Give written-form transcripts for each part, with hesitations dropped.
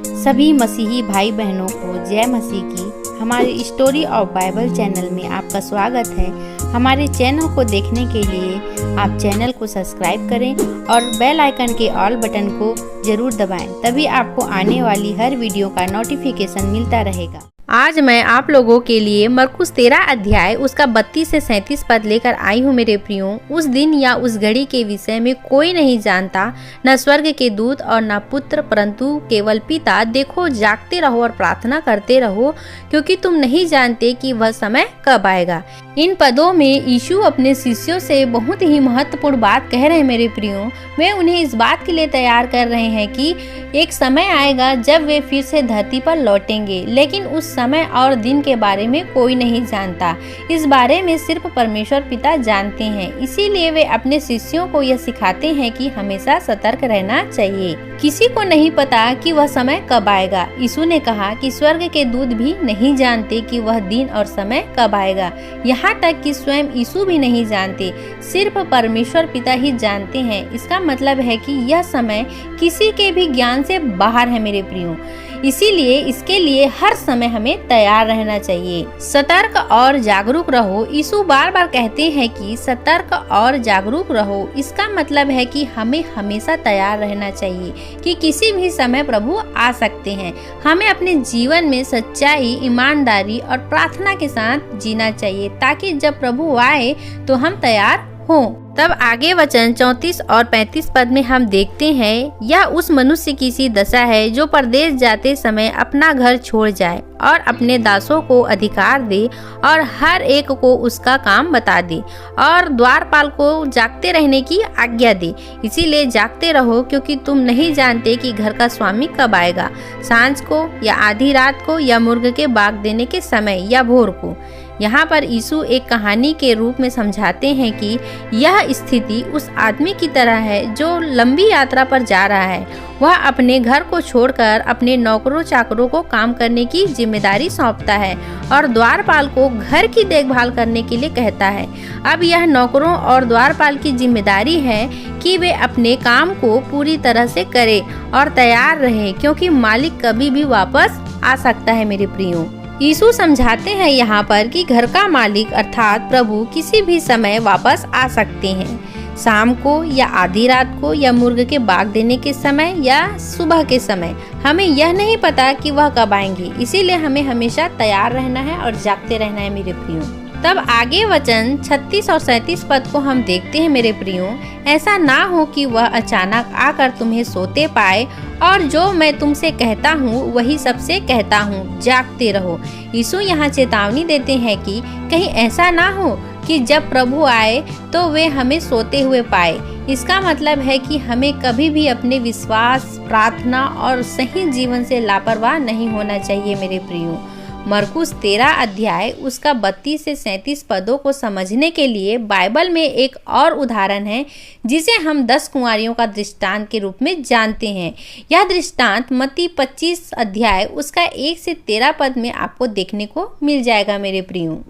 सभी मसीही भाई बहनों को जय मसीह की। हमारे स्टोरी ऑफ बाइबल चैनल में आपका स्वागत है। हमारे चैनल को देखने के लिए आप चैनल को सब्सक्राइब करें और बेल आइकन के ऑल बटन को जरूर दबाएं, तभी आपको आने वाली हर वीडियो का नोटिफिकेशन मिलता रहेगा। आज मैं आप लोगों के लिए मरकुस 13 अध्याय उसका 32 से 37 पद लेकर आई हूँ। मेरे प्रियो, उस दिन या उस घड़ी के विषय में कोई नहीं जानता, न स्वर्ग के दूत और न पुत्र, परंतु केवल पिता। देखो, जागते रहो और प्रार्थना करते रहो, क्योंकि तुम नहीं जानते कि वह समय कब आएगा। इन पदों में यीशु अपने शिष्यों से बहुत ही महत्वपूर्ण बात कह रहे हैं। मेरे प्रियो, वे उन्हें इस बात के लिए तैयार कर रहे हैं कि एक समय आएगा जब वे फिर से धरती पर लौटेंगे, लेकिन उस समय और दिन के बारे में कोई नहीं जानता। इस बारे में सिर्फ परमेश्वर पिता जानते हैं। इसीलिए वे अपने शिष्यों को यह सिखाते हैं कि हमेशा सतर्क रहना चाहिए। किसी को नहीं पता कि वह समय कब आएगा। यीशु ने कहा कि स्वर्ग के दूत भी नहीं जानते कि वह दिन और समय कब आएगा। यहाँ तक कि स्वयं यीशु भी नहीं जानते, सिर्फ परमेश्वर पिता ही जानते हैं। इसका मतलब है कि यह समय किसी के भी ज्ञान से बाहर है। मेरे प्रियो, इसीलिए इसके लिए हर समय हमें तैयार रहना चाहिए। सतर्क और जागरूक रहो। यीशु बार बार कहते हैं कि सतर्क और जागरूक रहो। इसका मतलब है कि हमें हमेशा तैयार रहना चाहिए कि किसी भी समय प्रभु आ सकते हैं। हमें अपने जीवन में सच्चाई, ईमानदारी और प्रार्थना के साथ जीना चाहिए, ताकि जब प्रभु आए तो हम तैयार हो। तब आगे वचन 34 और 35 पद में हम देखते हैं, यह उस मनुष्य की सी दशा है जो परदेश जाते समय अपना घर छोड़ जाए और अपने दासों को अधिकार दे और हर एक को उसका काम बता दे और द्वारपाल को जागते रहने की आज्ञा दे। इसीलिए जागते रहो, क्योंकि तुम नहीं जानते कि घर का स्वामी कब आएगा, सांझ को या आधी रात को या मुर्ग के बाग देने के समय या भोर को। यहाँ पर यीशु एक कहानी के रूप में समझाते हैं कि यह स्थिति उस आदमी की तरह है जो लंबी यात्रा पर जा रहा है। वह अपने घर को छोड़कर अपने नौकरों चाकरों को काम करने की जिम्मेदारी सौंपता है और द्वारपाल को घर की देखभाल करने के लिए कहता है। अब यह नौकरों और द्वारपाल की जिम्मेदारी है कि वे अपने काम को पूरी तरह से करें और तैयार रहे, क्योंकि मालिक कभी भी वापस आ सकता है। मेरे प्रियो, यीशु समझाते हैं यहाँ पर कि घर का मालिक अर्थात प्रभु किसी भी समय वापस आ सकते हैं, शाम को या आधी रात को या मुर्ग के बाग देने के समय या सुबह के समय। हमें यह नहीं पता कि वह कब आएंगे, इसीलिए हमें हमेशा तैयार रहना है और जागते रहना है। मेरे प्रियो, तब आगे वचन 36 और 37 पद को हम देखते हैं। मेरे प्रियो, ऐसा ना हो कि वह अचानक आकर तुम्हें सोते पाए, और जो मैं तुमसे कहता हूँ वही सबसे कहता हूँ, जागते रहो। यीशु यहाँ चेतावनी देते हैं कि कहीं ऐसा ना हो कि जब प्रभु आए तो वे हमें सोते हुए पाए। इसका मतलब है कि हमें कभी भी अपने विश्वास, प्रार्थना और सही जीवन से लापरवाह नहीं होना चाहिए। मेरे प्रियो, मरकुस 13 अध्याय उसका 32 से 37 पदों को समझने के लिए बाइबल में एक और उदाहरण है, जिसे हम 10 कुंवारियों का दृष्टांत के रूप में जानते हैं। यह दृष्टांत मत्ती 25 अध्याय उसका 1 से 13 पद में आपको देखने को मिल जाएगा। मेरे प्रियो,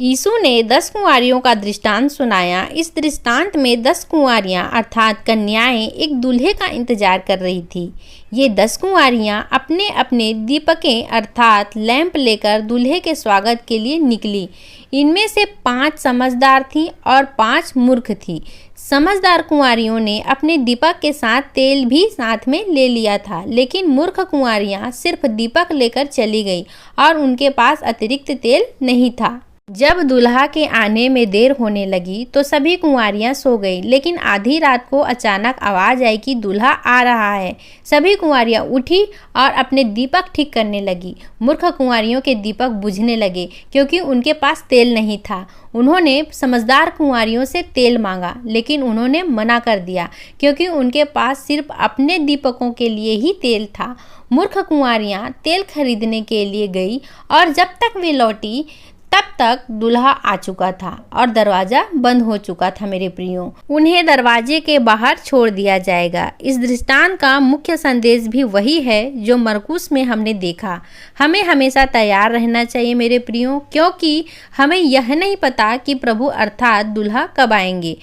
यीशु ने 10 कुंवारियों का दृष्टांत सुनाया। इस दृष्टांत में 10 कुंवारियां अर्थात कन्याएं एक दूल्हे का इंतजार कर रही थी। ये 10 कुंवारियां अपने अपने दीपकें अर्थात लैंप लेकर दूल्हे के स्वागत के लिए निकली। इनमें से 5 समझदार थीं और 5 मूर्ख थीं। समझदार कुंवारियों ने अपने दीपक के साथ तेल भी साथ में ले लिया था, लेकिन मूर्ख कुंवारियां सिर्फ दीपक लेकर चली गई और उनके पास अतिरिक्त तेल नहीं था। जब दूल्हा के आने में देर होने लगी तो सभी कुंवारियां सो गई, लेकिन आधी रात को अचानक आवाज आई कि दूल्हा आ रहा है। सभी कुंवारियां उठी और अपने दीपक ठीक करने लगी। मूर्ख कुंवारियों के दीपक बुझने लगे, क्योंकि उनके पास तेल नहीं था। उन्होंने समझदार कुंवारियों से तेल मांगा, लेकिन उन्होंने मना कर दिया, क्योंकि उनके पास सिर्फ अपने दीपकों के लिए ही तेल था। मूर्ख कुंवारियां तेल खरीदने के लिए गई और जब तक वे लौटी तब तक दूल्हा आ चुका था और दरवाजा बंद हो चुका था। मेरे प्रियो, उन्हें दरवाजे के बाहर छोड़ दिया जाएगा। इस दृष्टांत का मुख्य संदेश भी वही है जो मरकुस में हमने देखा। हमें हमेशा तैयार रहना चाहिए मेरे प्रियो, क्योंकि हमें यह नहीं पता कि प्रभु अर्थात दूल्हा कब आएंगे।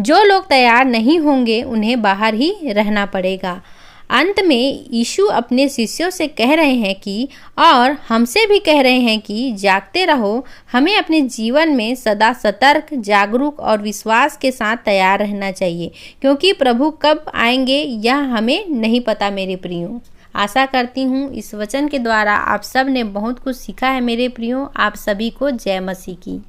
जो लोग तैयार नहीं होंगे उन्हें बाहर ही रहना पड़ेगा। अंत में यीशु अपने शिष्यों से कह रहे हैं कि और हमसे भी कह रहे हैं कि जागते रहो। हमें अपने जीवन में सदा सतर्क, जागरूक और विश्वास के साथ तैयार रहना चाहिए, क्योंकि प्रभु कब आएंगे यह हमें नहीं पता। मेरे प्रियो, आशा करती हूँ इस वचन के द्वारा आप सब ने बहुत कुछ सीखा है। मेरे प्रियो, आप सभी को जय मसीह की।